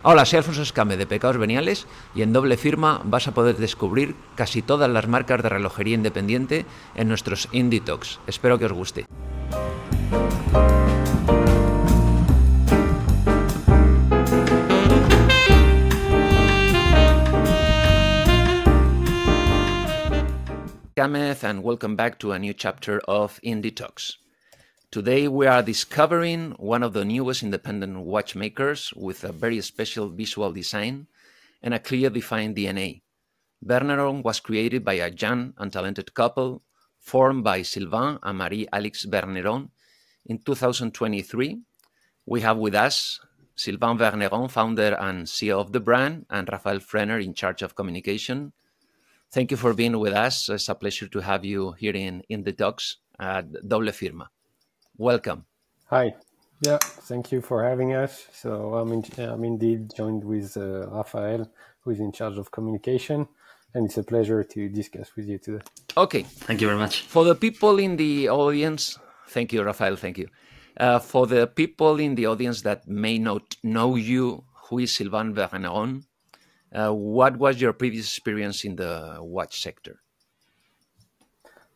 Hola, soy Alfonso Escámez de Pecados Veniales y en doble firma vas a poder descubrir casi todas las marcas de relojería independiente en nuestros Indie Talks. Espero que os guste. Escámez and welcome back to a new chapter of Indie Talks. Today we are discovering one of the newest independent watchmakers with a very special visual design and a clear defined DNA. Berneron was created by a young and talented couple formed by Sylvain and Marie-Alix Berneron in 2023. We have with us Sylvain Berneron, founder and CEO of the brand, and Raphael Frenner in charge of communication. Thank you for being with us. It's a pleasure to have you here in the talks at Doble Firma. Welcome. Hi. Yeah, thank you for having us. So I'm indeed joined with Raphael, who is in charge of communication, and it's a pleasure to discuss with you today. Okay. Thank you very much. For the people in the audience, thank you, Raphael, thank you. For the people in the audience that may not know you, who is Sylvain Berneron? What was your previous experience in the watch sector?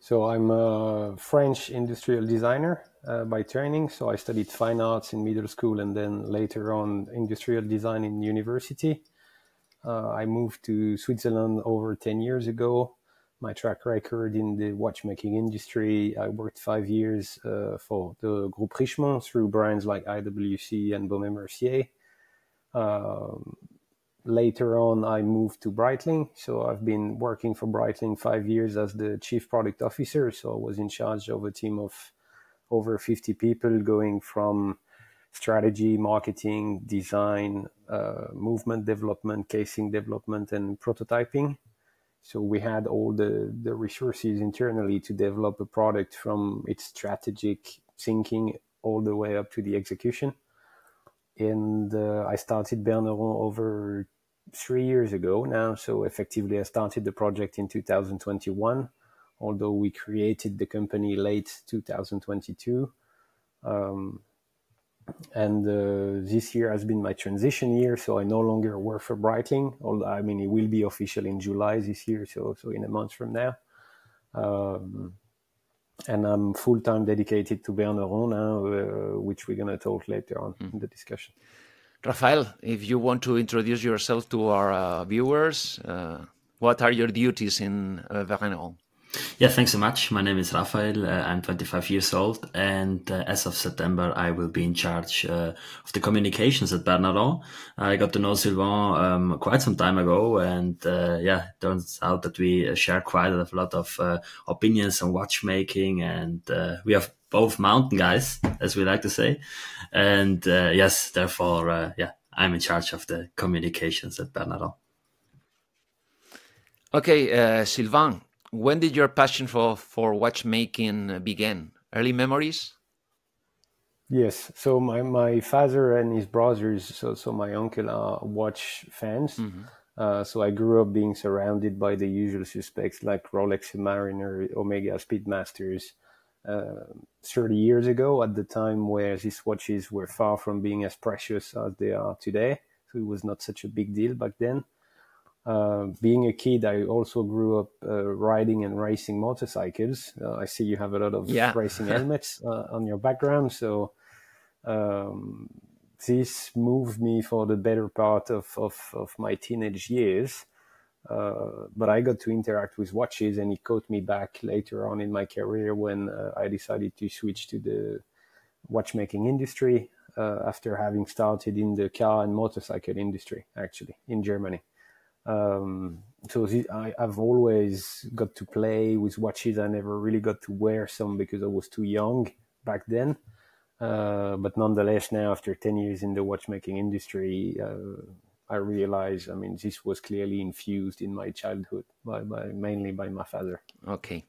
So I'm a French industrial designer by training. So I studied fine arts in middle school and then later on industrial design in university. I moved to Switzerland over 10 years ago. My track record in the watchmaking industry, I worked 5 years for the Groupe Richemont through brands like IWC and Baume & Mercier. Later on, I moved to Breitling. So I've been working for Breitling 5 years as the chief product officer. So I was in charge of a team of over 50 people going from strategy, marketing, design, movement development, casing development, and prototyping. So we had all the resources internally to develop a product from its strategic thinking all the way up to the execution. And I started Berneron over 3 years ago now. So effectively, I started the project in 2021, although we created the company late 2022. This year has been my transition year. So I no longer work for Breitling. It will be official in July this year. So in a month from now. And I'm full-time dedicated to Berneron now, which we're going to talk later on in the discussion. Raphael, if you want to introduce yourself to our viewers, what are your duties in Berneron? Yeah, thanks so much. My name is Raphael. I'm 25 years old, and as of September, I will be in charge of the communications at Berneron. I got to know Sylvain quite some time ago, and it turns out that we share quite a lot of opinions on watchmaking, and we are both mountain guys, as we like to say. And therefore, I'm in charge of the communications at Berneron. Okay, Sylvain. When did your passion for watchmaking begin? Early memories? Yes. So my father and his brothers, so my uncle, are watch fans. Mm-hmm. So I grew up being surrounded by the usual suspects like Rolex Submariner, Omega Speedmasters. 30 years ago, at the time where these watches were far from being as precious as they are today. So it was not such a big deal back then. Being a kid, I also grew up riding and racing motorcycles. I see you have a lot of racing helmets on your background. So this moved me for the better part of my teenage years. But I got to interact with watches, and it caught me back later on in my career when I decided to switch to the watchmaking industry after having started in the car and motorcycle industry, actually, in Germany. I've always got to play with watches. I never really got to wear some because I was too young back then. But nonetheless, now after 10 years in the watchmaking industry, I realize, this was clearly infused in my childhood mainly by my father. Okay.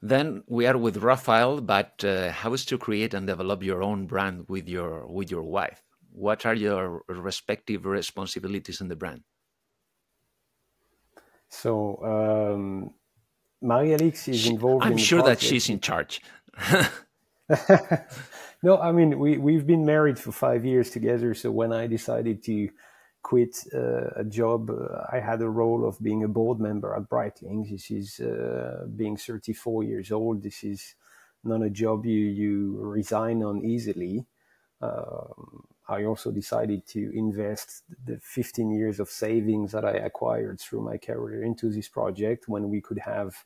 Then we are with Raphael, but how is to create and develop your own brand with your wife? What are your respective responsibilities in the brand? So Marie-Alix is involved. I'm sure that she's in charge. No, we've been married for 5 years together. So when I decided to quit a job. I had a role of being a board member at Breitling. This is being 34 years old. This is not a job you resign on easily. I also decided to invest the 15 years of savings that I acquired through my career into this project, when we could have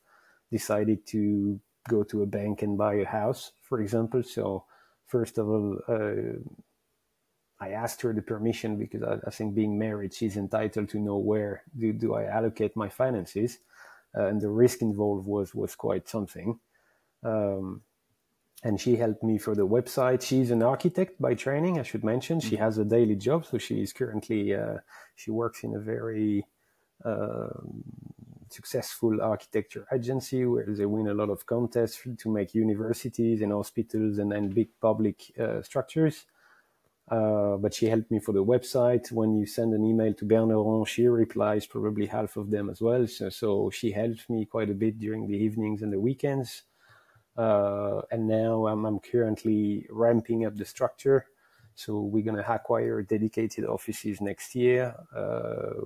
decided to go to a bank and buy a house, for example. So first of all, I asked her the permission, because I think, being married, she's entitled to know where do I allocate my finances. And the risk involved was quite something. And she helped me for the website. She's an architect by training, I should mention. She has a daily job, so she is currently, she works in a very successful architecture agency where they win a lot of contests to make universities and hospitals and big public structures. But she helped me for the website. When you send an email to Berneron, she replies probably half of them as well. So she helps me quite a bit during the evenings and the weekends. And now I'm currently ramping up the structure. So we're going to acquire dedicated offices next year.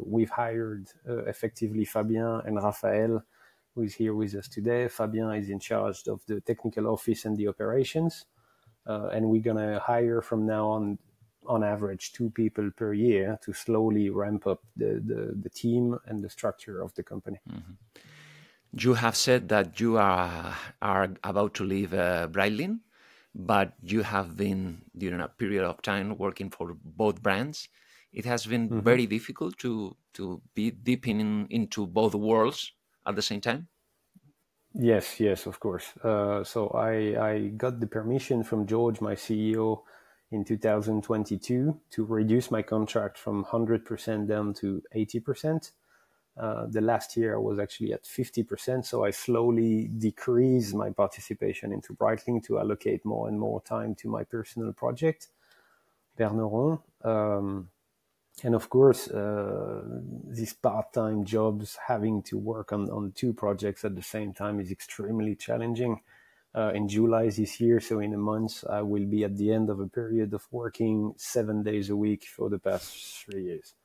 We've hired effectively Fabien and Raphaël, who is here with us today. Fabien is in charge of the technical office and the operations. And we're going to hire from now on average 2 people per year to slowly ramp up the team and the structure of the company. Mm-hmm. You have said that you are about to leave Breitling, but you have been, during a period of time, working for both brands. It has been very difficult to be deep into both worlds at the same time. Yes, of course. So I got the permission from George, my CEO, in 2022 to reduce my contract from 100% down to 80%. The last year I was actually at 50%, so I slowly decreased my participation into Breitling to allocate more and more time to my personal project, Berneron. And of course, these part-time jobs, having to work on 2 projects at the same time, is extremely challenging. In July this year, so in a month, I will be at the end of a period of working 7 days a week for the past 3 years.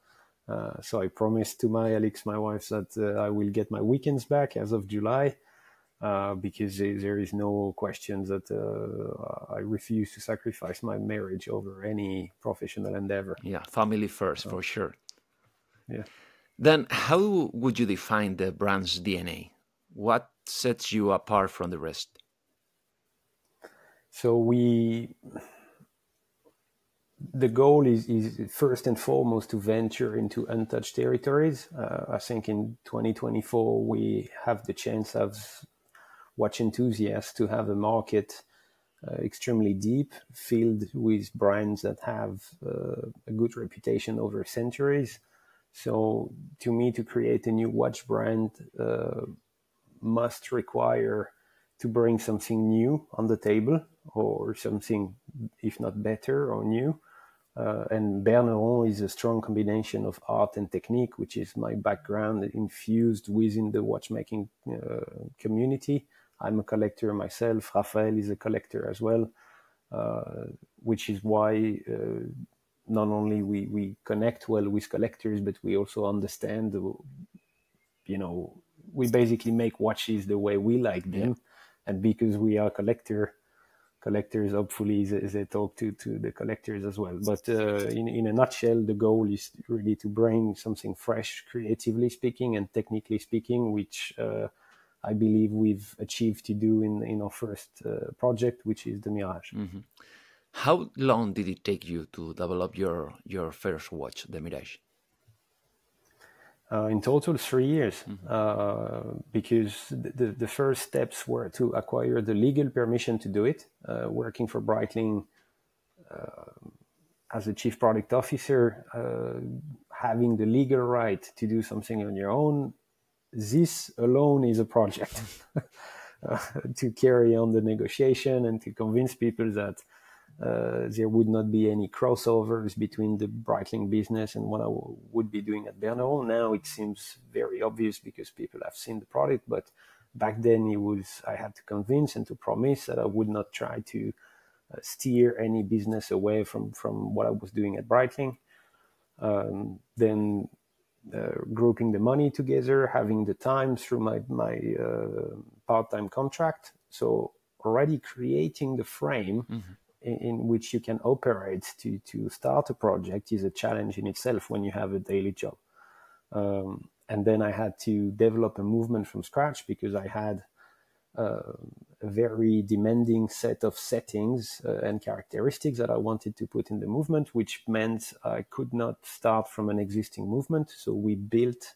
So I promised to Marie-Alix, my wife, that I will get my weekends back as of July, because there is no question that I refuse to sacrifice my marriage over any professional endeavor. Yeah, family first, for sure. Yeah. Then how would you define the brand's DNA? What sets you apart from the rest? So the goal is first and foremost to venture into untouched territories. I think in 2024 we have the chance as watch enthusiasts to have a market extremely deep, filled with brands that have a good reputation over centuries. So to me, to create a new watch brand must require to bring something new on the table, or something, if not better or new. And Berneron is a strong combination of art and technique, which is my background, infused within the watchmaking community. I'm a collector myself. Raphael is a collector as well, which is why not only we connect well with collectors, but we also understand, we basically make watches the way we like them. Yeah. And because we are collectors, hopefully they talk to the collectors as well. But in a nutshell, the goal is really to bring something fresh, creatively speaking and technically speaking, which I believe we've achieved to do in our first project, which is the Mirage. Mm-hmm. How long did it take you to develop your first watch, the Mirage? In total, 3 years, because the first steps were to acquire the legal permission to do it. Working for Breitling as a chief product officer, having the legal right to do something on your own, this alone is a project. To carry on the negotiation and to convince people that there would not be any crossovers between the Breitling business and what I would be doing at Berneron. Now it seems very obvious because people have seen the product, but back then I had to convince and to promise that I would not try to steer any business away from what I was doing at Breitling. Then grouping the money together, having the time through my part-time contract. So already creating the frame in which you can operate to start a project is a challenge in itself when you have a daily job. And then I had to develop a movement from scratch because I had a very demanding set of settings and characteristics that I wanted to put in the movement, which meant I could not start from an existing movement. So we built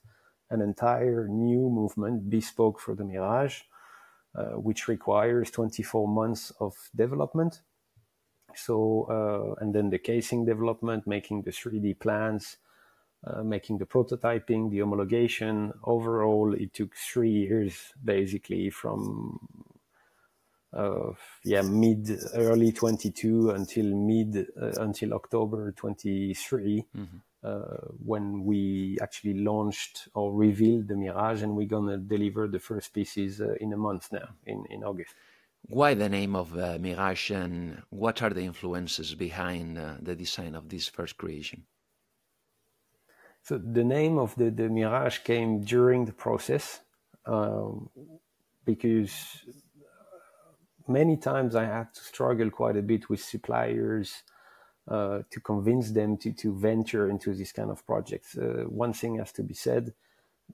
an entire new movement bespoke for the Mirage, which requires 24 months of development. So, and then the casing development, making the 3D plans, making the prototyping, the homologation. Overall, it took 3 years, basically, from early 22 until October 23, when we actually launched or revealed the Mirage, and we're gonna deliver the first pieces in a month now, in August. Why the name of Mirage, and what are the influences behind the design of this first creation? So the name of the Mirage came during the process, because many times I had to struggle quite a bit with suppliers to convince them to venture into this kind of projects. One thing has to be said: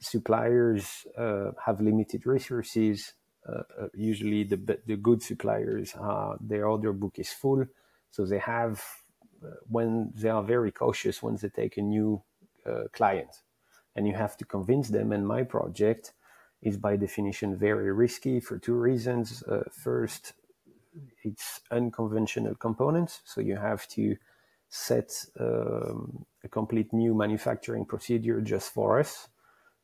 suppliers have limited resources. Usually the good suppliers, their order book is full, so they have when they are very cautious when they take a new client, and you have to convince them. And my project is by definition very risky for two reasons. First, it's unconventional components, so you have to set a complete new manufacturing procedure just for us.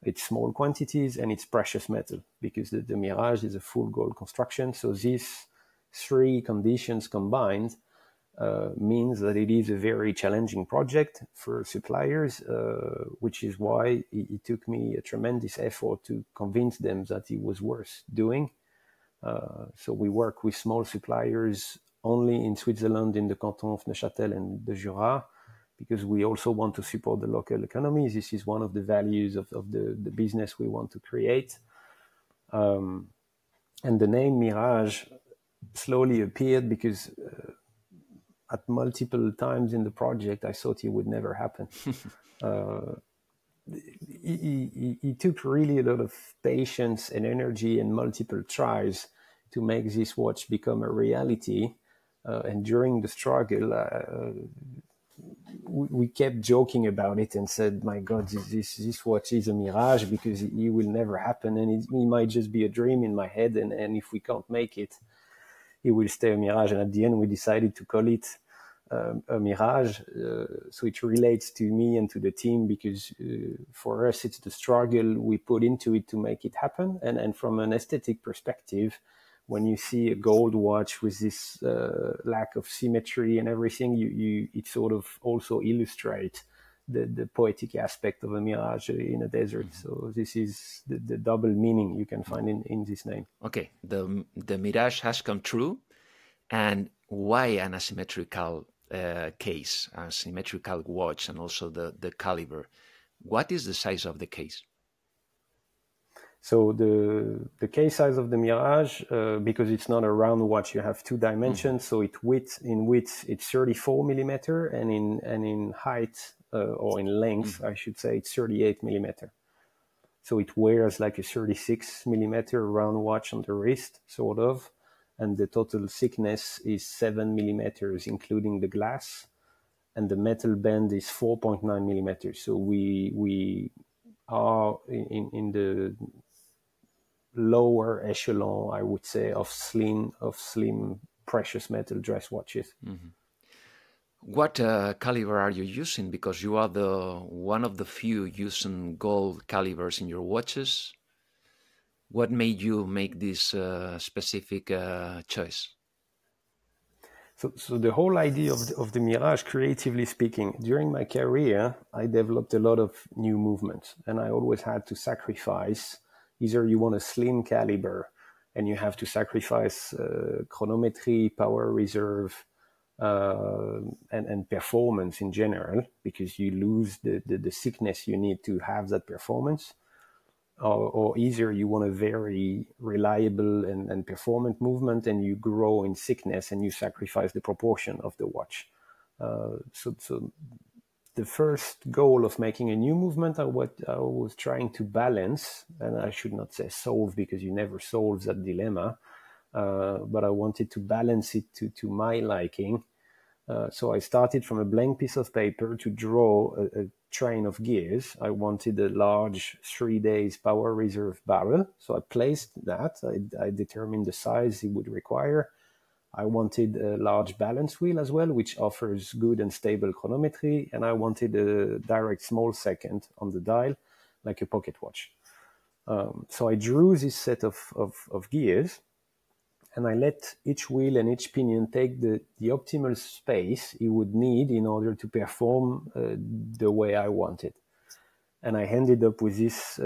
It's small quantities, and it's precious metal, because the Mirage is a full gold construction. So these three conditions combined means that it is a very challenging project for suppliers, which is why it took me a tremendous effort to convince them that it was worth doing. So we work with small suppliers only in Switzerland, in the canton of Neuchâtel and the Jura, because we also want to support the local economy. This is one of the values of the business we want to create. And the name Mirage slowly appeared because at multiple times in the project, I thought it would never happen. It took really a lot of patience and energy and multiple tries to make this watch become a reality. And during the struggle, we kept joking about it and said, my God, this watch is a mirage because it will never happen. And it might just be a dream in my head. And if we can't make it, it will stay a mirage. And at the end, we decided to call it a mirage. So it relates to me and to the team, because for us, it's the struggle we put into it to make it happen. And from an aesthetic perspective, when you see a gold watch with this lack of symmetry and everything, it sort of also illustrates the poetic aspect of a mirage in a desert. So this is the double meaning you can find in this name. Okay, the Mirage has come true. And why an asymmetrical case, a symmetrical watch, and also the caliber? What is the size of the case? So the case size of the Mirage, because it's not a round watch, you have two dimensions. So in width it's 34 millimeter, and in height or in length, I should say, it's 38 millimeter. So it wears like a 36 millimeter round watch on the wrist, sort of, and the total thickness is 7 millimeters, including the glass, and the metal band is 4.9 millimeters. So we are in the lower echelon, I would say, of slim precious metal dress watches. What caliber are you using? Because you are one of the few using gold calibers in your watches. What made you make this specific choice? So the whole idea of the Mirage, creatively speaking, during my career, I developed a lot of new movements, and I always had to sacrifice. Either you want a slim caliber and you have to sacrifice chronometry, power reserve, and performance in general, because you lose the thickness you need to have that performance. Or either you want a very reliable and performant movement, and you grow in thickness and you sacrifice the proportion of the watch. So the first goal of making a new movement, I was trying to balance, and I should not say solve because you never solve that dilemma, but I wanted to balance it to my liking. So I started from a blank piece of paper to draw a train of gears. I wanted a large 3 days power reserve barrel. So I placed that. I determined the size it would require. I wanted a large balance wheel as well, which offers good and stable chronometry. And I wanted a direct small second on the dial, like a pocket watch. So I drew this set of gears, and I let each wheel and each pinion take the optimal space it would need in order to perform the way I wanted. And I ended up with this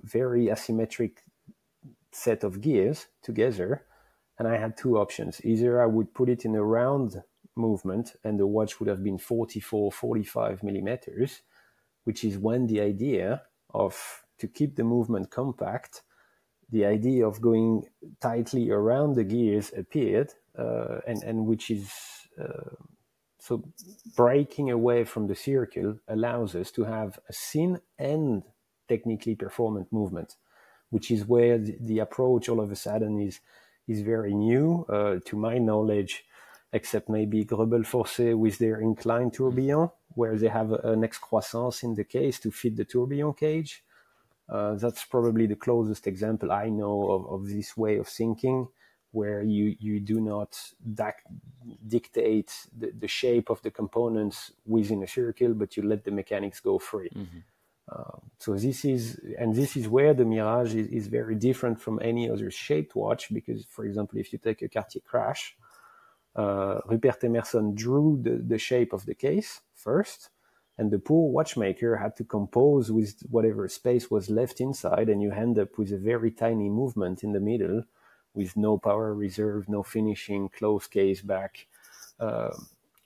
very asymmetric set of gears together. And I had two options. Either I would put it in a round movement and the watch would have been 44, 45 millimeters, which is when the idea of, to keep the movement compact, the idea of going tightly around the gears appeared, and which is, so breaking away from the circle allows us to have a thin and technically performant movement, which is where the approach all of a sudden is very new, to my knowledge, except maybe Grebel Forcé with their inclined tourbillon, where they have an excroissance in the case to fit the tourbillon cage. That's probably the closest example I know of this way of thinking, where you do not dictate the shape of the components within a circle, but you let the mechanics go free. Mm-hmm. So this is where the Mirage is very different from any other shaped watch, because, for example, if you take a Cartier Crash, Rupert Emerson drew the shape of the case first, and the poor watchmaker had to compose with whatever space was left inside, and you end up with a very tiny movement in the middle with no power reserve, no finishing, closed case back,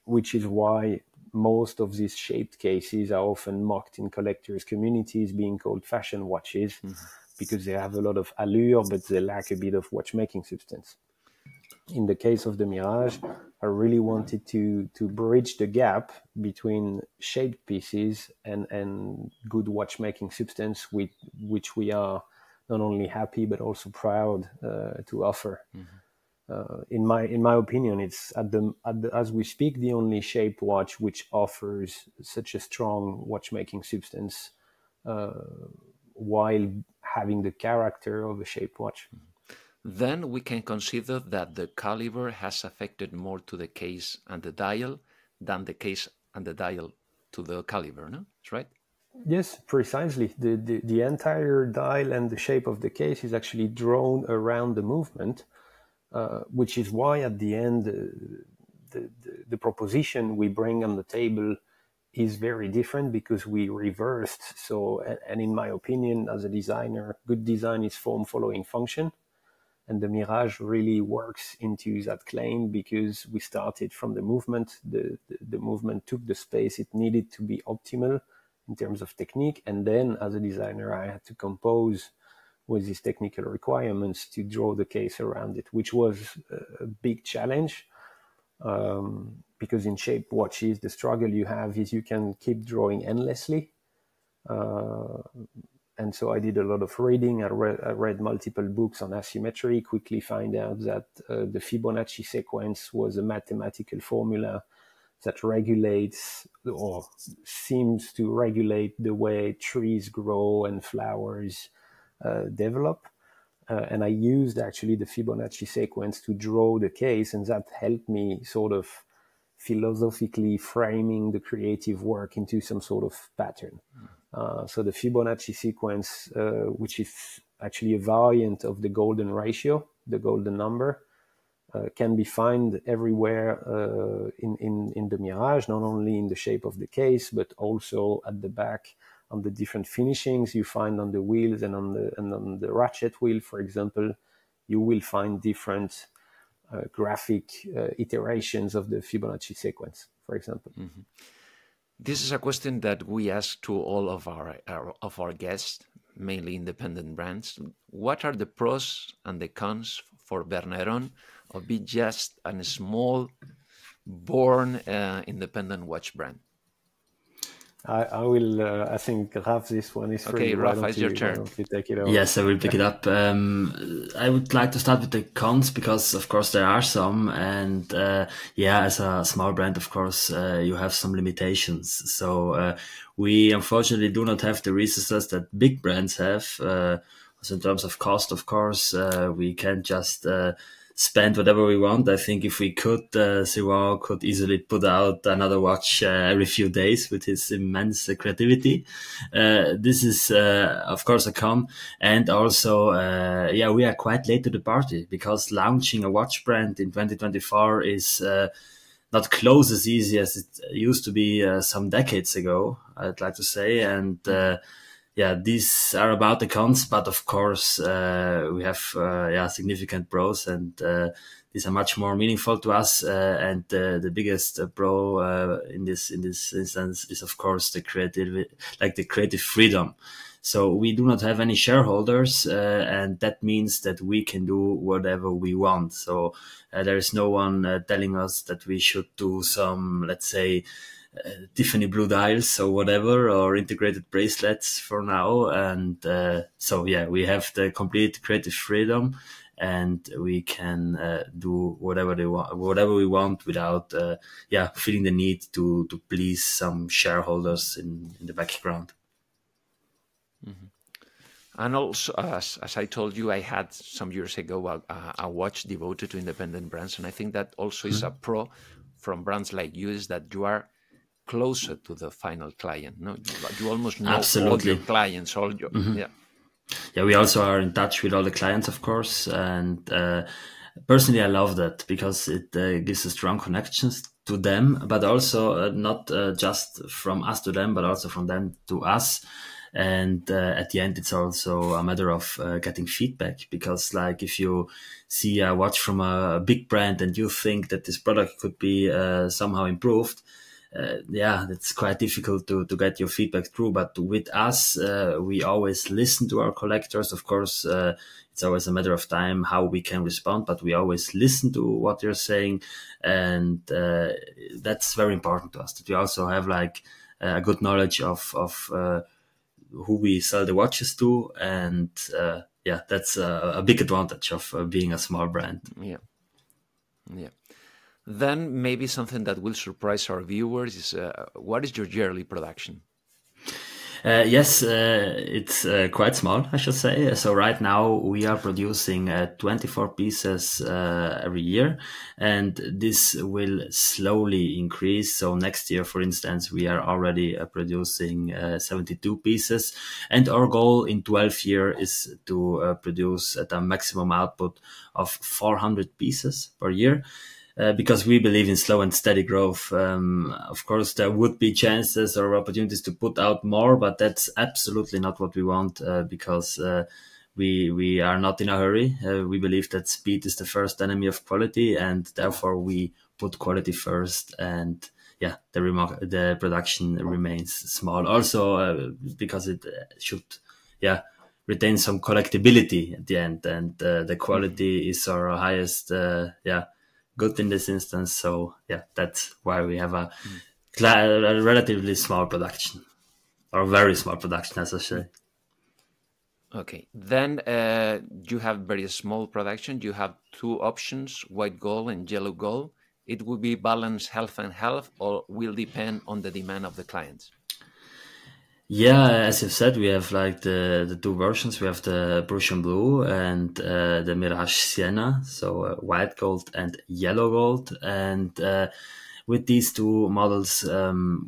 which is why most of these shaped cases are often mocked in collectors' communities, being called fashion watches, mm-hmm. because they have a lot of allure, but they lack a bit of watchmaking substance. In the case of the Mirage, I really wanted to bridge the gap between shaped pieces and good watchmaking substance, with which we are not only happy but also proud to offer. Mm-hmm. In my opinion, it's as we speak the only shaped watch which offers such a strong watchmaking substance while having the character of a shaped watch. Then we can consider that the caliber has affected more to the case and the dial than the case and the dial to the caliber, no? That's right? Yes, precisely. The entire dial and the shape of the case is actually drawn around the movement, which is why at the end the proposition we bring on the table is very different, because we reversed. So, and in my opinion, as a designer, good design is form following function. And the Mirage really works into that claim, because we started from the movement. The movement took the space it needed to be optimal in terms of technique. And then as a designer, I had to compose with these technical requirements to draw the case around it, which was a big challenge. Because in shaped watches, the struggle you have is you can keep drawing endlessly. And so I did a lot of reading. I read multiple books on asymmetry, quickly find out that the Fibonacci sequence was a mathematical formula that regulates, or seems to regulate, the way trees grow and flowers develop. And I used actually the Fibonacci sequence to draw the case, and that helped me sort of philosophically framing the creative work into some sort of pattern. So the Fibonacci sequence, which is actually a variant of the golden ratio, the golden number, can be found everywhere in the Mirage, not only in the shape of the case, but also at the back on the different finishings you find on the wheels and on the ratchet wheel, for example. You will find different graphic iterations of the Fibonacci sequence, for example. Mm-hmm. This is a question that we ask to all of our guests, mainly independent brands. What are the pros and the cons for Berneron of being just a small, born independent watch brand? I will. I think Raf, this one is for you. Okay, Raf, it's your turn. Why don't you take it over? Yes, I will pick it up. I would like to start with the cons because, of course, there are some, and as a small brand, of course, you have some limitations. So we unfortunately do not have the resources that big brands have. Also in terms of cost, of course, we can't just spend whatever we want. I think if we could, Sylvain could easily put out another watch every few days with his immense creativity. This is, of course, a con. And also, we are quite late to the party because launching a watch brand in 2024 is not close as easy as it used to be some decades ago, I'd like to say. And these are about the cons, but of course, we have significant pros, and these are much more meaningful to us. And the biggest pro in this instance is, of course, the creative freedom. So we do not have any shareholders, and that means that we can do whatever we want. So there is no one telling us that we should do some, let's say, Tiffany blue dials or whatever, or integrated bracelets for now. And we have the complete creative freedom, and we can do whatever we want without feeling the need to please some shareholders in the background. Mm-hmm. And also, as I told you, I had some years ago a watch devoted to independent brands, and I think that also is a pro from brands like you, is that you are closer to the final client. No, you almost know Absolutely. all your clients, all your we also are in touch with all the clients, of course, and personally I love that because it gives us strong connections to them, but also not just from us to them, but also from them to us. And at the end, it's also a matter of getting feedback, because like if you see a watch from a big brand and you think that this product could be somehow improved, it's quite difficult to get your feedback through. But with us, we always listen to our collectors. Of course, it's always a matter of time how we can respond, but we always listen to what they're saying. And that's very important to us, that we also have like a good knowledge of who we sell the watches to. And that's a big advantage of being a small brand. Yeah. Then maybe something that will surprise our viewers is what is your yearly production? It's quite small, I should say. So right now we are producing 24 pieces every year, and this will slowly increase. So next year, for instance, we are already producing 72 pieces, and our goal in 12 years is to produce at a maximum output of 400 pieces per year. Because we believe in slow and steady growth. Of course, there would be chances or opportunities to put out more, but that's absolutely not what we want, because we are not in a hurry. We believe that speed is the first enemy of quality, and therefore we put quality first. And the production remains small. Also, because it should retain some collectibility at the end, and the quality is our highest good in this instance. So that's why we have a relatively small production, or very small production, as I say. Okay, then you have very small production. You have two options: white gold and yellow gold. It will be balanced half and half, or will depend on the demand of the clients? Yeah, as you've said, we have like the two versions. We have the Prussian blue and the Mirage Sienna, so white gold and yellow gold. And with these two models,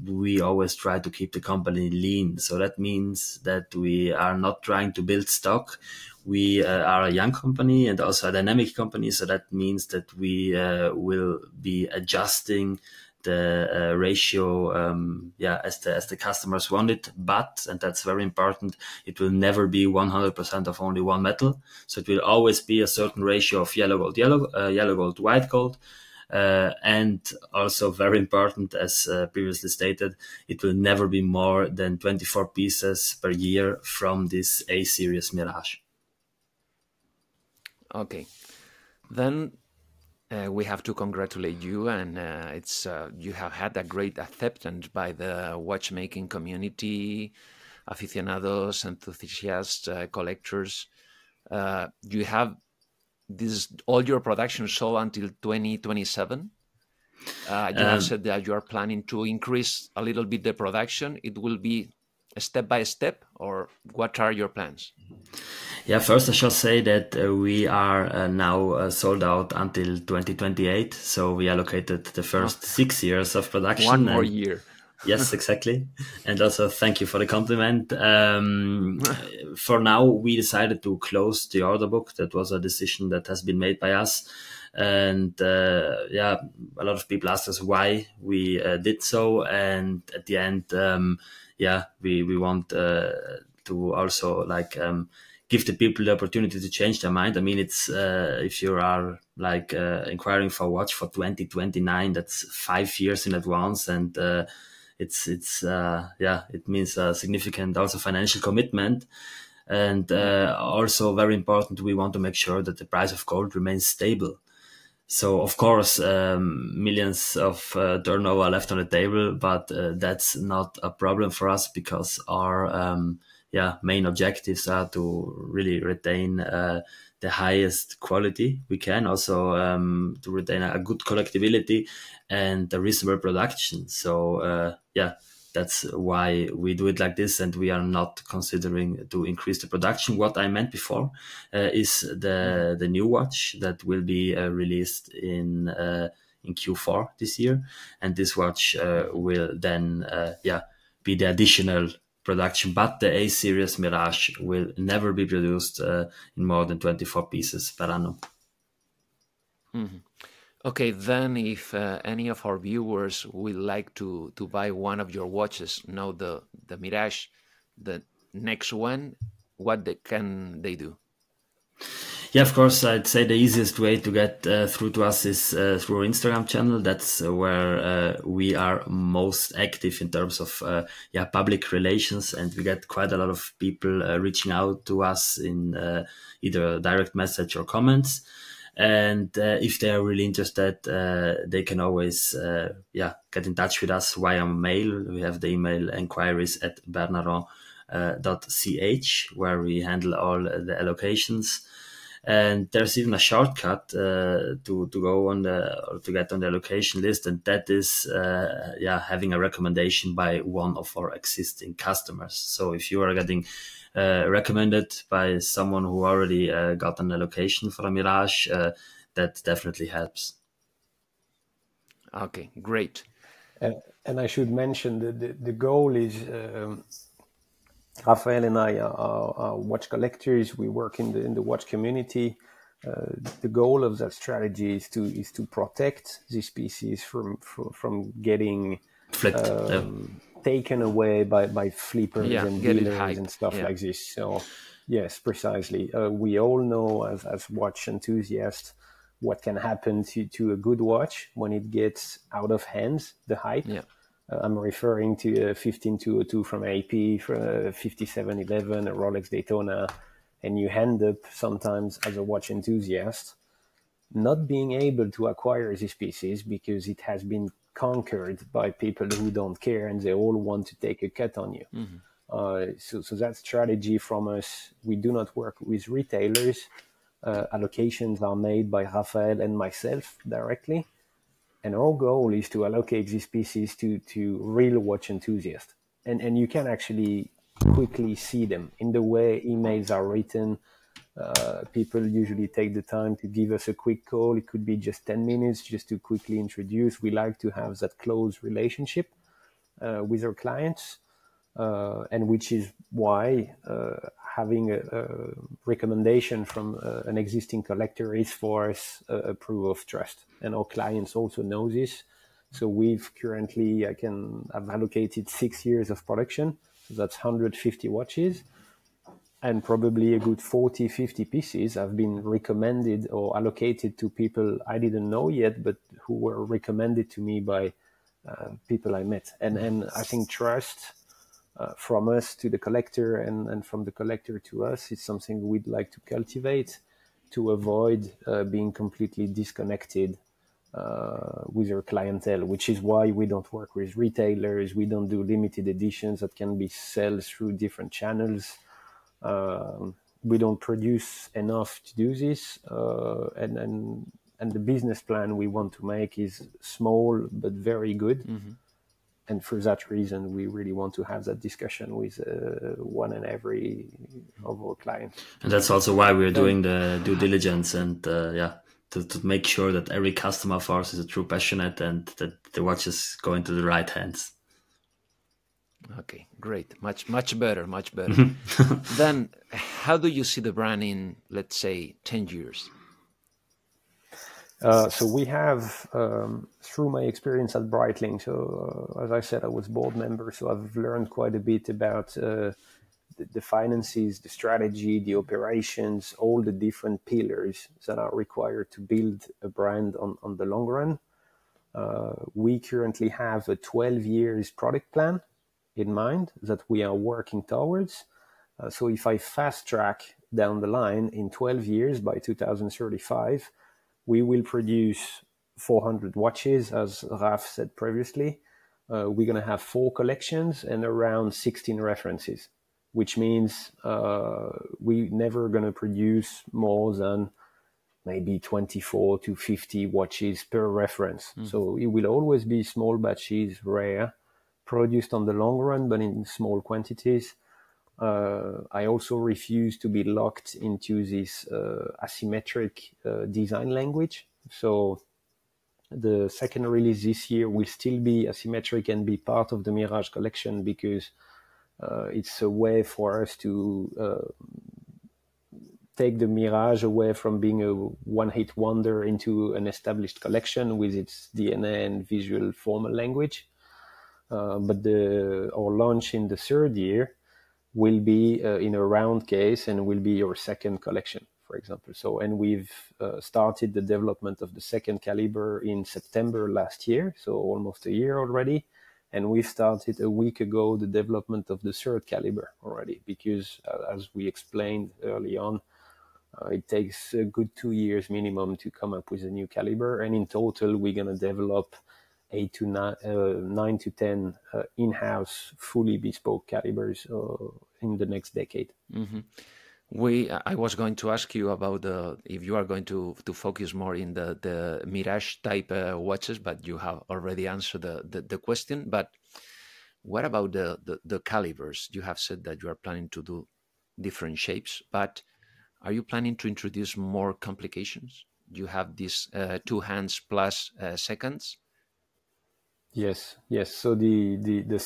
we always try to keep the company lean. So that means that we are not trying to build stock. We are a young company and also a dynamic company. So that means that we will be adjusting the ratio, as the customers want it. But, and that's very important, it will never be 100% of only one metal. So it will always be a certain ratio of yellow gold, yellow gold, white gold. And also very important, as previously stated, it will never be more than 24 pieces per year from this A-series Mirage. Okay, then we have to congratulate you, and you have had a great acceptance by the watchmaking community, aficionados, enthusiasts, collectors. You have all your production sold until 2027. You have said that you are planning to increase a little bit the production. It will be step by step, or what are your plans? Yeah, first I shall say that we are now sold out until 2028. So we allocated the first 6 years of production. One more year. Yes, exactly. And also thank you for the compliment. For now, we decided to close the order book. That was a decision that has been made by us. And a lot of people asked us why we did so. And at the end, we want to also give the people the opportunity to change their mind. I mean, it's if you are inquiring for a watch for 2029, that's 5 years in advance, and it means a significant also financial commitment. And also very important, we want to make sure that the price of gold remains stable. So of course, millions of turnover left on the table, but that's not a problem for us, because our main objectives are to really retain the highest quality we can, also to retain a good collectability and a reasonable production. So that's why we do it like this, and we are not considering to increase the production. What I meant before is the new watch that will be released in Q4 this year, and this watch will then be the additional production. But the A-series Mirage will never be produced in more than 24 pieces per annum. Mm-hmm. Okay, then if any of our viewers would like to buy one of your watches, now the Mirage, the next one, what can they do? Yeah, of course, I'd say the easiest way to get through to us is through our Instagram channel. That's where we are most active in terms of public relations, and we get quite a lot of people reaching out to us in either direct message or comments. And if they are really interested, they can always get in touch with us via mail. We have the email enquiries@berneron.ch, where we handle all the allocations. And there's even a shortcut to go on to get on the allocation list, and that is having a recommendation by one of our existing customers. So if you are getting recommended by someone who already got an allocation for a Mirage, that definitely helps. Okay, great. And I should mention that the goal is, Rafael and I are watch collectors. We work in the watch community. The goal of that strategy is to protect these species from getting flipped, taken away by flippers and dealers and stuff like this. So yes, precisely. We all know as watch enthusiasts what can happen to a good watch when it gets out of hands, the hype. Yeah. I'm referring to 15202 from AP, 5711, a Rolex Daytona, and you end up sometimes as a watch enthusiast not being able to acquire these pieces because it has been conquered by people who don't care, and they all want to take a cut on you. Mm-hmm. So that strategy from us, we do not work with retailers. Allocations are made by Rafael and myself directly. And our goal is to allocate these pieces to real watch enthusiasts. And you can actually quickly see them in the way emails are written. People usually take the time to give us a quick call. It could be just 10 minutes just to quickly introduce. We like to have that close relationship with our clients, and which is why having a recommendation from an existing collector is for us a proof of trust. And our clients also know this. So I've allocated 6 years of production. So that's 150 watches. And probably a good 40, 50 pieces have been recommended or allocated to people I didn't know yet, but who were recommended to me by people I met. And I think trust from us to the collector and from the collector to us is something we'd like to cultivate to avoid being completely disconnected with our clientele, which is why we don't work with retailers. We don't do limited editions that can be sold through different channels. We don't produce enough to do this, and the business plan we want to make is small but very good. Mm-hmm. And for that reason, we really want to have that discussion with one and every of our clients. And that's also why we're doing the due diligence and to make sure that every customer of ours is a true passionate and that the watches go into the right hands. Okay, great. Much better. Then how do you see the brand in, let's say, 10 years? So we have, through my experience at Breitling, so as I said, I was board member, so I've learned quite a bit about the finances, the strategy, the operations, all the different pillars that are required to build a brand on the long run. We currently have a 12 years product plan in mind that we are working towards. So if I fast track down the line, in 12 years, by 2035, we will produce 400 watches, as Raf said previously. We're going to have 4 collections and around 16 references, which means we're never going to produce more than maybe 24 to 50 watches per reference. Mm. So it will always be small batches, rare, produced on the long run, but in small quantities. I also refuse to be locked into this asymmetric design language. So the second release this year will still be asymmetric and be part of the Mirage collection because it's a way for us to take the Mirage away from being a one-hit wonder into an established collection with its DNA and visual formal language. But our launch in the third year will be in a round case and will be your second collection, for example. So, and we've started the development of the second caliber in September last year, so almost a year already. And we started a week ago the development of the third caliber already, because as we explained early on, it takes a good 2 years minimum to come up with a new caliber. And in total, we're going to develop 9 to 10 in-house, fully bespoke calibers in the next decade. Mm-hmm. I was going to ask you about if you are going to focus more in the Mirage type watches, but you have already answered the question. But what about the calibers? You have said that you are planning to do different shapes, but are you planning to introduce more complications? You have these 2 hands plus seconds. Yes. So the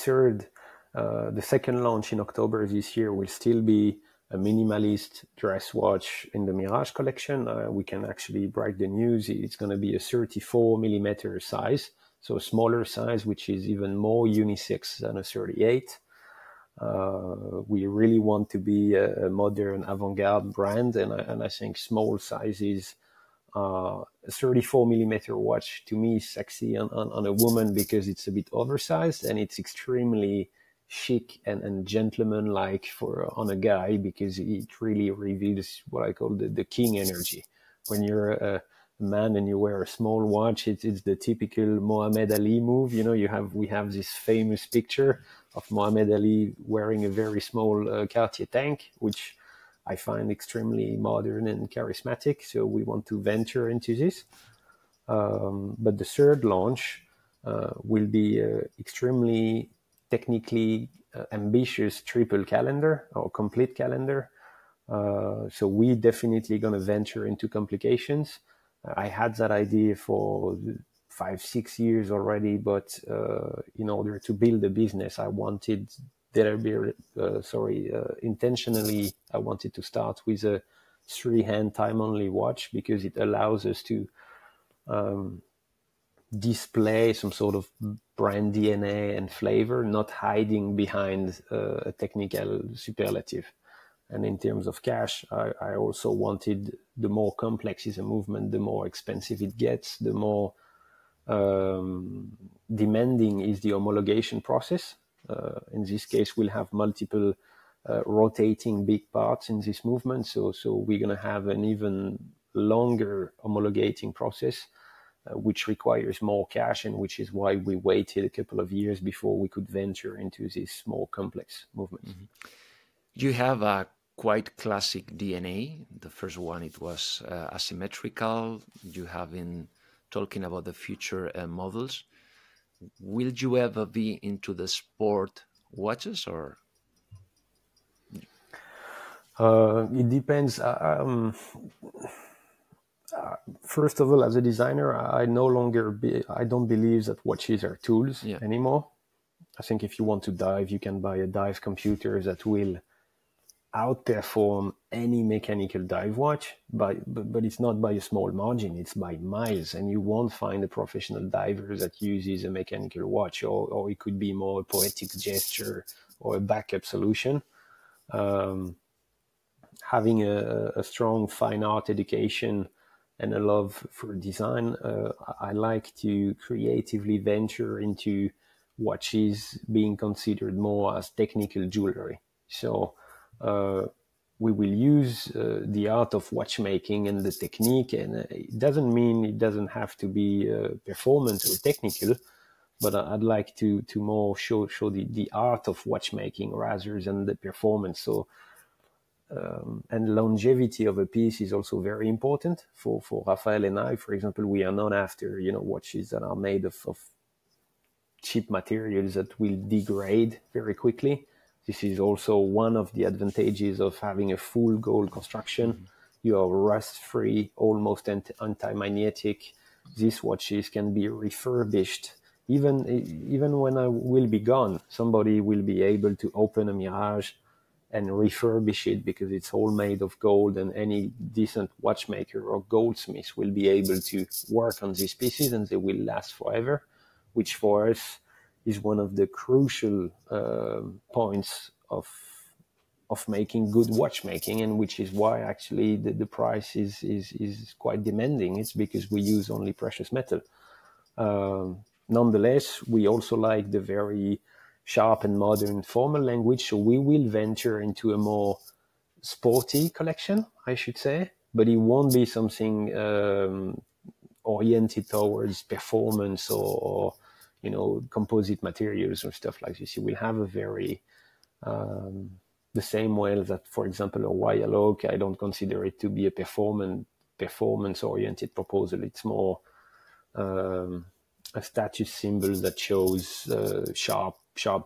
second launch in October this year will still be a minimalist dress watch in the Mirage collection. We can actually break the news. It's going to be a 34 millimeter size, so a smaller size, which is even more unisex than a 38. We really want to be a modern avant-garde brand, and I think small sizes, a 34 millimeter watch to me is sexy on a woman because it's a bit oversized, and it's extremely chic and gentleman-like on a guy because it really reveals what I call the king energy. When you're a man and you wear a small watch, it's the typical Muhammad Ali move. You know, we have this famous picture of Muhammad Ali wearing a very small Cartier tank, which I find extremely modern and charismatic. So we want to venture into this. But the third launch will be extremely technically ambitious triple calendar or complete calendar. So we definitely going to venture into complications. I had that idea for 5-6 years already, but in order to build a business, intentionally, I wanted to start with a 3-hand time-only watch because it allows us to display some sort of brand DNA and flavor, not hiding behind a technical superlative. And in terms of cash, I also wanted, the more complex is a movement, the more expensive it gets, the more demanding is the homologation process. In this case, we'll have multiple rotating big parts in this movement. So we're going to have an even longer homologating process, which requires more cash, and which is why we waited a couple of years before we could venture into these more complex movements. Mm-hmm. You have a quite classic DNA. The first one, it was asymmetrical. You have been talking about the future models. Will you ever be into the sport watches, or? It depends. First of all, as a designer, I don't believe that watches are tools anymore. I think if you want to dive, you can buy a dive computer that will outperform any mechanical dive watch, but it's not by a small margin, it's by miles, and you won't find a professional diver that uses a mechanical watch, or it could be more a poetic gesture or a backup solution. Having a strong fine art education and a love for design, I like to creatively venture into watches being considered more as technical jewelry. So we will use the art of watchmaking and the technique, and it doesn't mean it doesn't have to be performance or technical, but I'd like to more show the art of watchmaking rather than the performance. So and longevity of a piece is also very important for Raphael and I. For example, we are not after watches that are made of cheap materials that will degrade very quickly. This is also one of the advantages of having a full gold construction. Mm-hmm. You are rust-free, almost anti-magnetic. These watches can be refurbished. Even when I will be gone, somebody will be able to open a Mirage and refurbish it because it's all made of gold, and any decent watchmaker or goldsmith will be able to work on these pieces and they will last forever, which for us is one of the crucial points of making good watchmaking, and which is why actually the price is quite demanding. It's because we use only precious metal. Nonetheless, we also like the very sharp and modern formal language, so we will venture into a more sporty collection, I should say, but it won't be something oriented towards performance or composite materials or stuff like this. You will have a very the same way that, for example, a Royal Oak, I don't consider it to be a performance oriented proposal. It's more a status symbol that shows sharp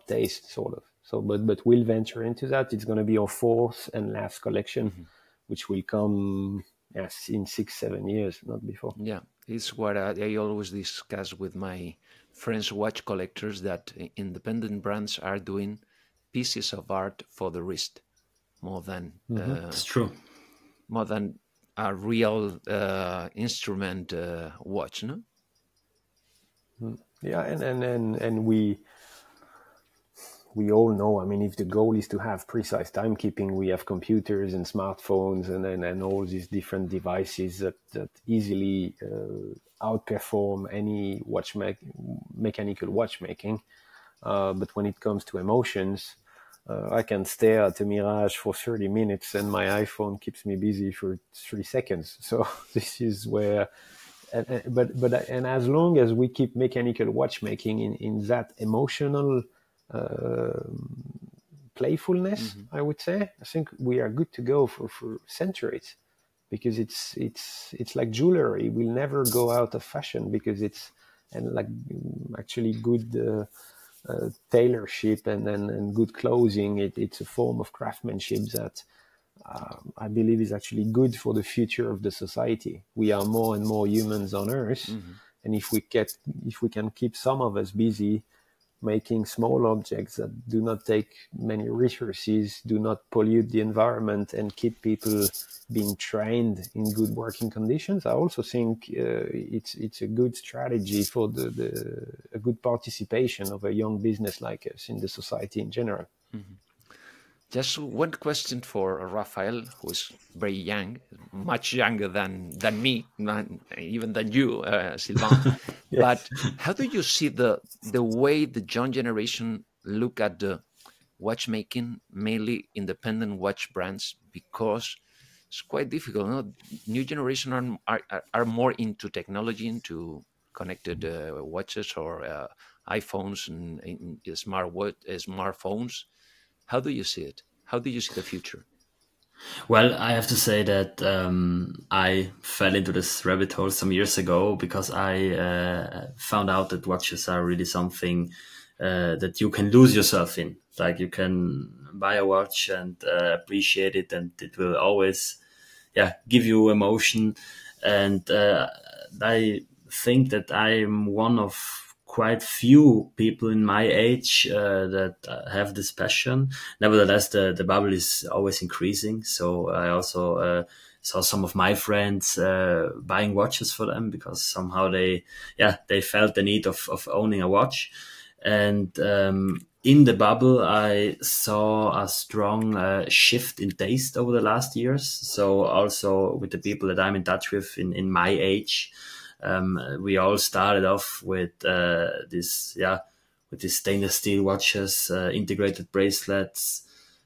taste, sort of. So, but we'll venture into that. It's going to be our fourth and last collection, mm-hmm. which will come in 6-7 years, not before. Yeah, it's what I always discuss with my friends, watch collectors, that independent brands are doing pieces of art for the wrist more than it's true, more than a real instrument watch, no? Yeah, and we all know, I mean, if the goal is to have precise timekeeping, we have computers and smartphones and all these different devices that easily outperform any mechanical watchmaking. But when it comes to emotions, I can stare at a Mirage for 30 minutes and my iPhone keeps me busy for 3 seconds. So this is where... But as long as we keep mechanical watchmaking in that emotional playfulness, mm-hmm. I would say, I think we are good to go for centuries, because it's like jewelry. It will never go out of fashion because it's actually good tailorship and good clothing. It's a form of craftsmanship that I believe is actually good for the future of the society. We are more and more humans on Earth, mm-hmm. and if we can keep some of us busy making small objects that do not take many resources, do not pollute the environment, and keep people being trained in good working conditions. I also think it's a good strategy for a good participation of a young business like us in the society in general. Mm-hmm. Just one question for Rafael, who's very young, much younger than me, even than you, Sylvain. Yes. But how do you see the way the young generation look at the watchmaking, mainly independent watch brands? Because it's quite difficult. No? New generation are more into technology, into connected watches or iPhones and smartphones. How do you see it? How do you see the future? Well, I have to say that I fell into this rabbit hole some years ago because I found out that watches are really something that you can lose yourself in. Like you can buy a watch and appreciate it, and it will always, give you emotion. And I think that I'm one of quite few people in my age that have this passion. Nevertheless, the bubble is always increasing. So I also saw some of my friends buying watches for them because somehow they felt the need of owning a watch. And in the bubble, I saw a strong shift in taste over the last years. So also with the people that I'm in touch with in my age, we all started off with this stainless steel watches, integrated bracelets.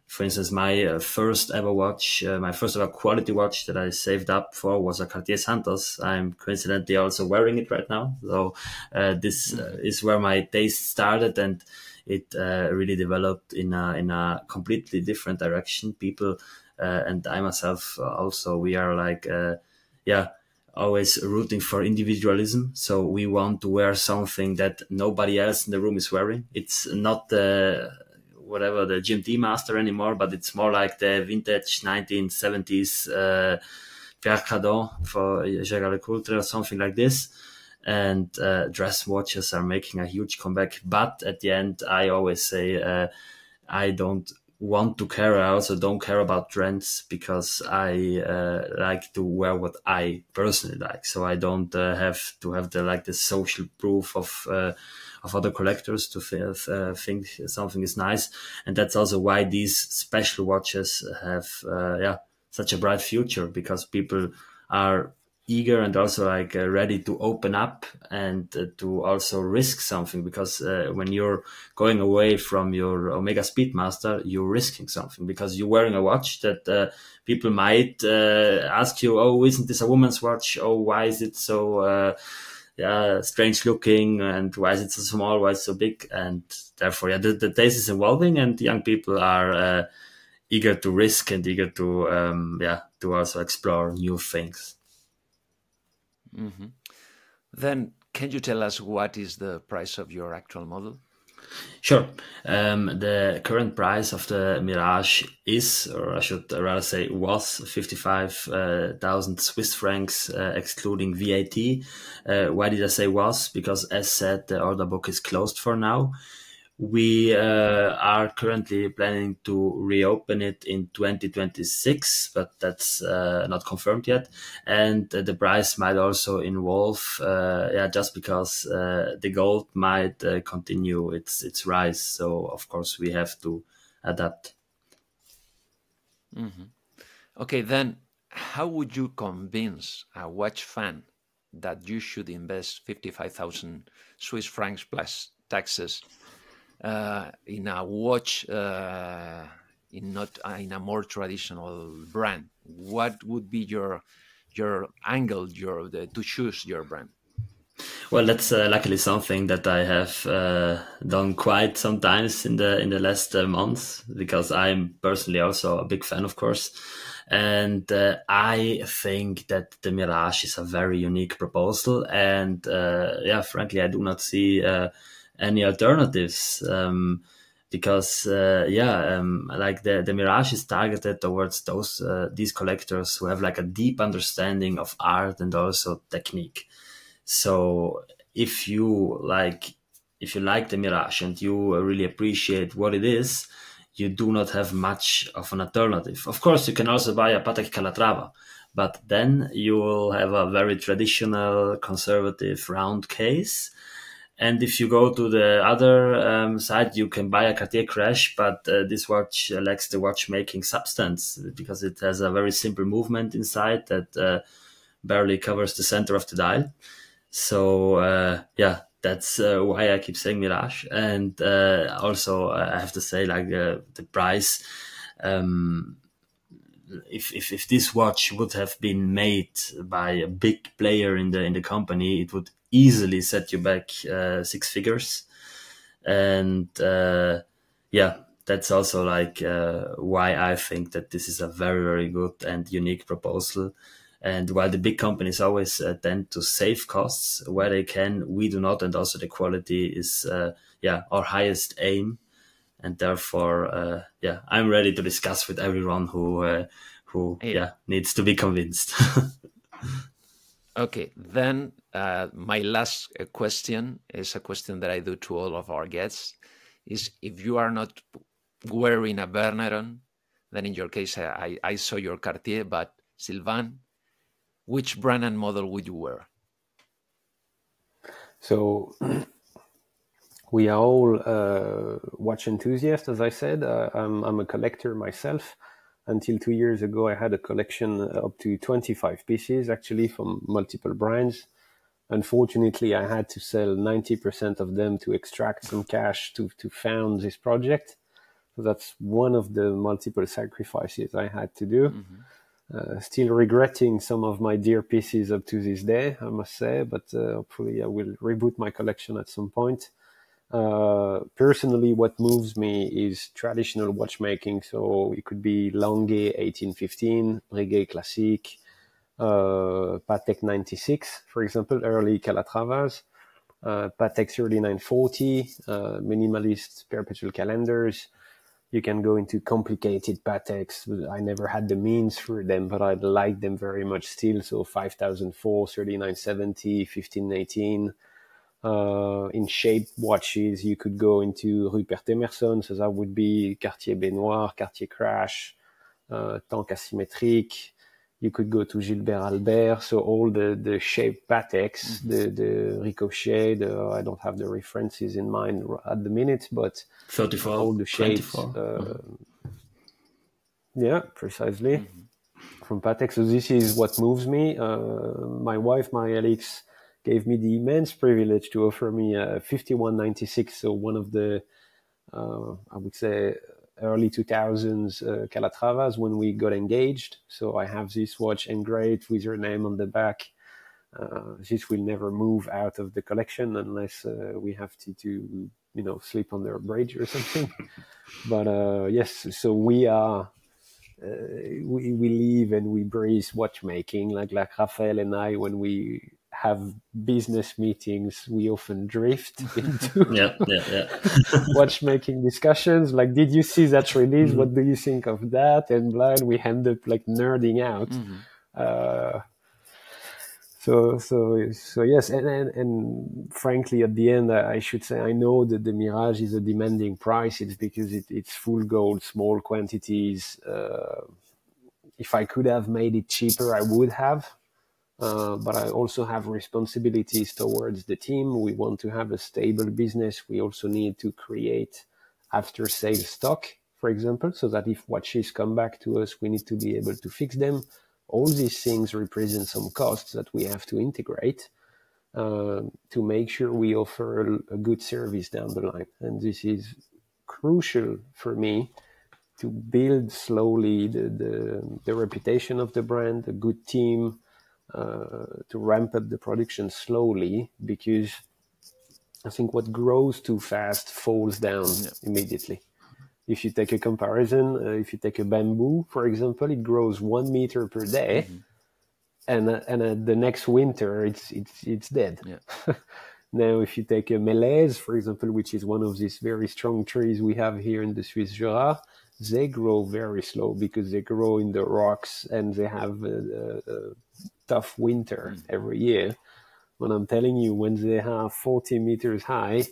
For instance, my first ever watch, my first ever quality watch that I saved up for was a Cartier Santos. I'm coincidentally also wearing it right now. So this is where my taste started, and it really developed in a completely different direction. People and I myself also, we are like always rooting for individualism. So we want to wear something that nobody else in the room is wearing. It's not the GMT Master anymore, but it's more like the vintage 1970s Pierre Cardin for Jaeger LeCoultre or something like this. And dress watches are making a huge comeback. But at the end, I always say I don't want to care. I also don't care about trends because I like to wear what I personally like. So I don't have to have the social proof of other collectors to think something is nice. And that's also why these special watches have such a bright future, because people are eager and also ready to open up and to also risk something, because when you're going away from your Omega Speedmaster, you're risking something because you're wearing a watch that people might ask you, oh, isn't this a woman's watch? Oh, why is it so strange looking, and why is it so small, why is it so big? And therefore the taste is evolving, and young people are eager to risk and eager to also explore new things. Mm-hmm. Then can you tell us what is the price of your actual model? Sure. The current price of the Mirage is, or I should rather say was, 55,000 Swiss francs, excluding VAT. Why did I say was? Because as said, the order book is closed for now. We are currently planning to reopen it in 2026, but that's not confirmed yet. And the price might also involve, just because the gold might continue its rise. So, of course, we have to adapt. Mm-hmm. Okay, then how would you convince a watch fan that you should invest 55,000 Swiss francs plus taxes in a watch in a more traditional brand? What would be your angle to choose your brand? Well, that's luckily something that I have done quite sometimes in the last months, because I'm personally also a big fan, of course. And I think that the Mirage is a very unique proposal. And frankly, I do not see any alternatives, because the Mirage is targeted towards these collectors who have a deep understanding of art and also technique. So if you if you like the Mirage and you really appreciate what it is, you do not have much of an alternative. Of course, you can also buy a Patek Calatrava, but then you will have a very traditional, conservative round case. And if you go to the other side, you can buy a Cartier Crash, but this watch lacks the watchmaking substance because it has a very simple movement inside that barely covers the center of the dial. So yeah, that's why I keep saying Mirage. And also I have to say, like the price. If this watch would have been made by a big player in the company, it would easily set you back 6 figures. And yeah, that's also like why I think that this is a very, very good and unique proposal. And while the big companies always tend to save costs where they can, we do not. And also the quality is our highest aim. And therefore, I'm ready to discuss with everyone who needs to be convinced. Okay, then my last question is a question that I do to all of our guests, is if you are not wearing a Berneron, then in your case, I saw your Cartier, but Sylvain, which brand and model would you wear? So we are all watch enthusiasts, as I said. I'm a collector myself. Until 2 years ago, I had a collection up to 25 pieces, actually, from multiple brands. Unfortunately, I had to sell 90% of them to extract some cash to fund this project. So that's one of the multiple sacrifices I had to do. Still regretting some of my dear pieces up to this day, I must say, but hopefully I will reboot my collection at some point. Personally, what moves me is traditional watchmaking. So it could be Lange 1815, Breguet Classique, Patek 96, for example, early Calatravas, Patek 3940, minimalist perpetual calendars. You can go into complicated Pateks. I never had the means for them, but I like them very much still. So 5004, 3970, 1518. In shaped watches, you could go into Rupert Emerson, so that would be Cartier Baignoire, Cartier Crash, Tank Asymétrique. You could go to Gilbert Albert, so all the shaped Pateks, the Ricochet, I don't have the references in mind at the minute, but 34, all the shapes. Yeah, precisely. From Patek. So this is what moves me. My wife, Marie-Alix, gave me the immense privilege to offer me a 5196, so one of the, I would say, early 2000s Calatravas when we got engaged. So I have this watch engraved with her name on the back. This will never move out of the collection unless we have to sleep under a bridge or something. But yes, so we are, we live and we breathe watchmaking, like Raphael and I, when we have business meetings, we often drift into watchmaking discussions. Like, did you see that release? What do you think of that? And we end up like nerding out. So yes, and frankly, at the end, I should say, I know that the Mirage is a demanding price. It's because it's full gold, small quantities. If I could have made it cheaper, I would have. But I also have responsibilities towards the team. We want to have a stable business. We also need to create after-sales stock, for example, so that if watches come back to us, we need to be able to fix them. All these things represent some costs that we have to integrate to make sure we offer a good service down the line. And this is crucial for me to build slowly the reputation of the brand, a good team, to ramp up the production slowly, because I think what grows too fast falls down immediately. If you take a comparison, if you take a bamboo, for example, it grows 1 meter per day, and the next winter it's dead. Now, if you take a mélèze, for example, which is one of these very strong trees we have here in the Swiss Jura, they grow very slow because they grow in the rocks and they have a tough winter every year. When I'm telling you, when they have 40 meters high,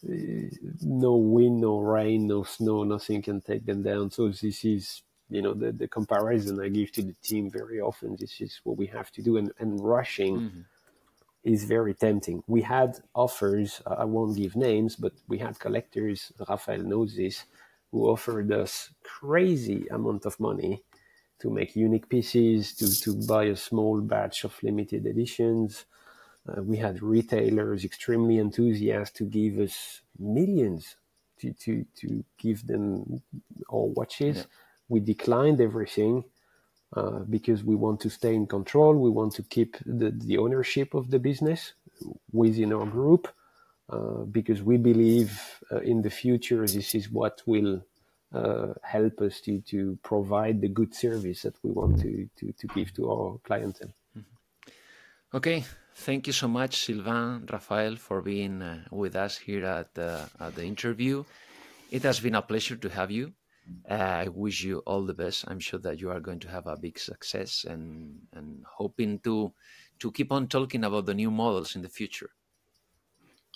no wind, no rain, no snow, nothing can take them down. So this is, the comparison I give to the team very often. This is what we have to do. And rushing is very tempting. We had offers, I won't give names, but we had collectors, Rafael knows this, who offered us crazy amount of money to make unique pieces, to buy a small batch of limited editions. We had retailers extremely enthusiastic to give us millions to give them our watches. Yeah. We declined everything because we want to stay in control. We want to keep the ownership of the business within our group because we believe in the future this is what will help us to provide the good service that we want to give to our clientele. Okay. Thank you so much, Sylvain, Rafael, for being with us here at the interview. It has been a pleasure to have you. I wish you all the best. I'm sure that you are going to have a big success and hoping to keep on talking about the new models in the future.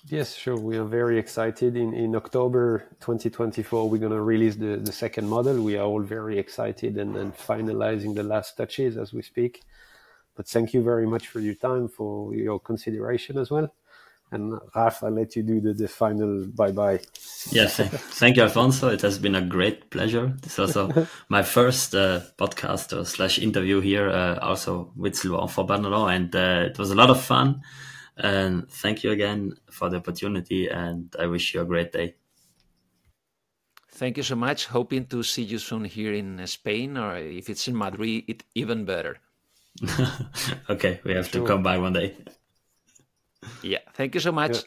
Yes, sure. We are very excited. In October 2024, we're going to release the second model. We are all very excited and finalizing the last touches as we speak. But thank you very much for your time, for your consideration as well. And Raf, I'll let you do the final bye-bye. Yes, thank you, Alfonso. It has been a great pleasure. This is also my first podcast / interview here, also with Sylvain for Berneron. And it was a lot of fun. And thank you again for the opportunity. And I wish you a great day. Thank you so much. Hoping to see you soon here in Spain, or if it's in Madrid, it's even better. Okay, we have to come by one day. Yeah, thank you so much. Yeah.